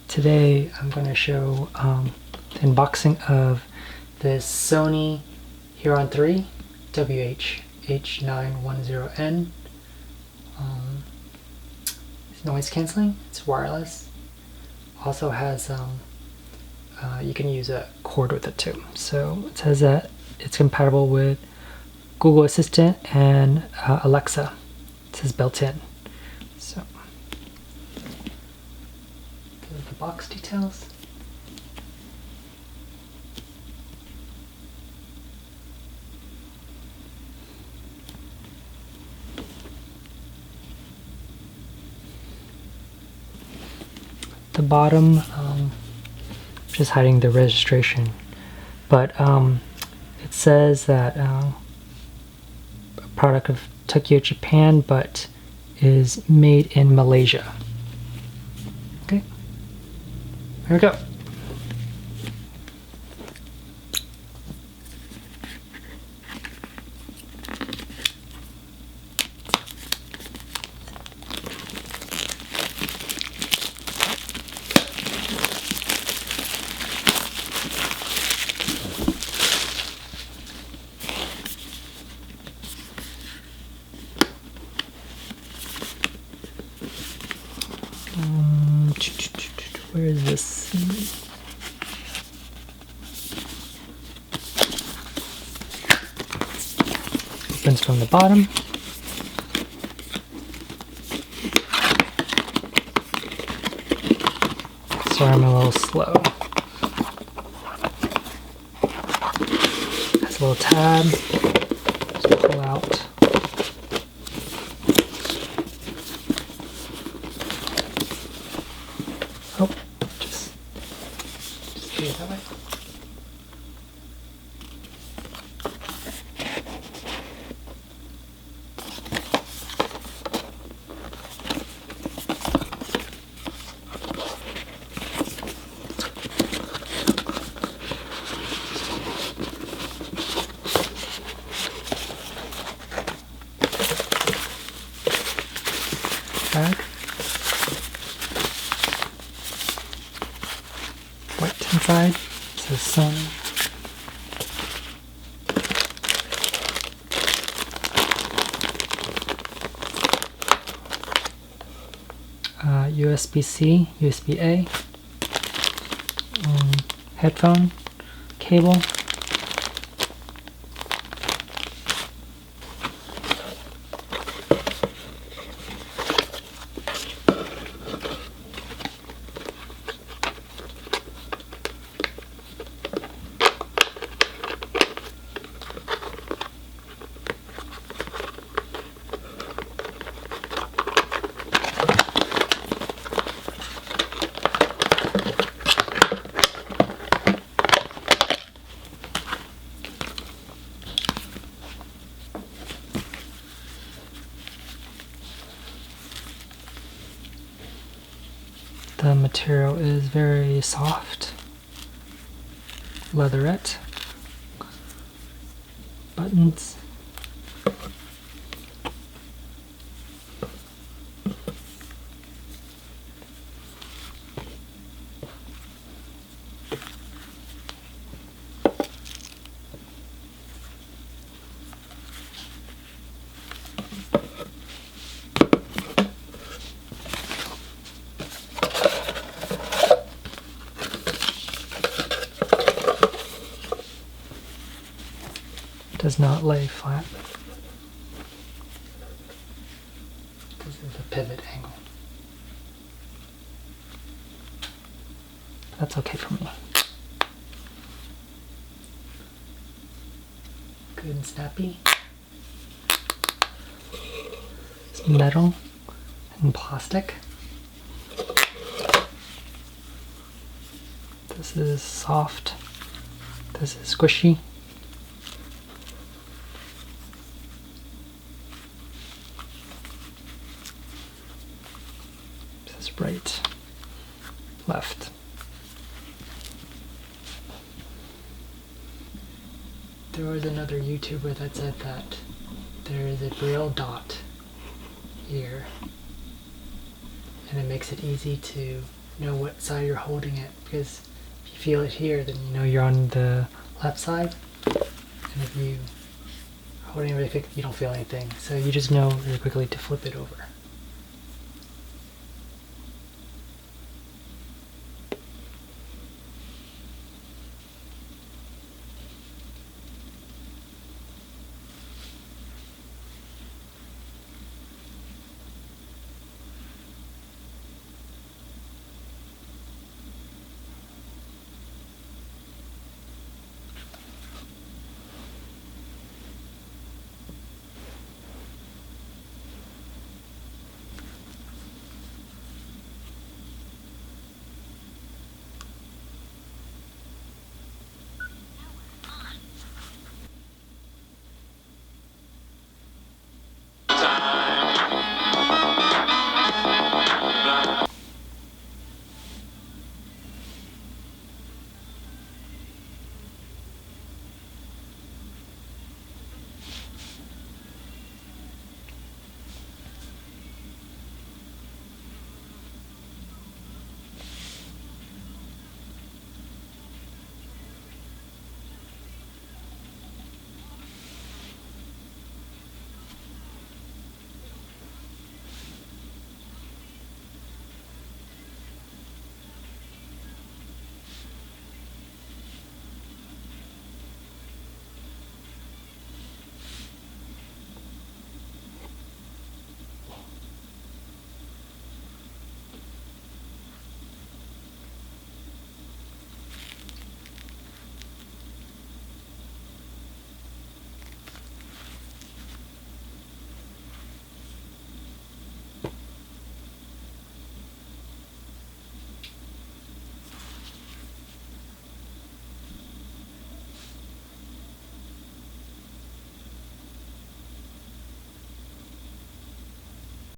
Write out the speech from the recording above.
Today I'm going to show the unboxing of this Sony WH-H910N h.ear. It's noise cancelling, it's wireless, also has you can use a cord with it too. So it says that it's compatible with Google Assistant and Alexa. It says built in. So the box details. The bottom, just hiding the registration, but it says that a product of Tokyo, Japan, but is made in Malaysia. Okay, here we go. Where is this? Opens from the bottom. Sorry, I'm a little slow. Has a little tab. Just pull out. Oh, just do it that way. Back. White inside, it says Sony. USB-C, USB-A, headphone, cable, The material is very soft, leatherette, buttons, does not lay flat. This is the pivot angle. That's okay for me. Good and snappy. It's metal and plastic. This is soft. This is squishy. Right, left. There was another YouTuber that said that there is a braille dot here, and it makes it easy to know what side you're holding it, because if you feel it here, then you know you're on the left side, and if you hold it really quick, you don't feel anything. So you just know really quickly to flip it over.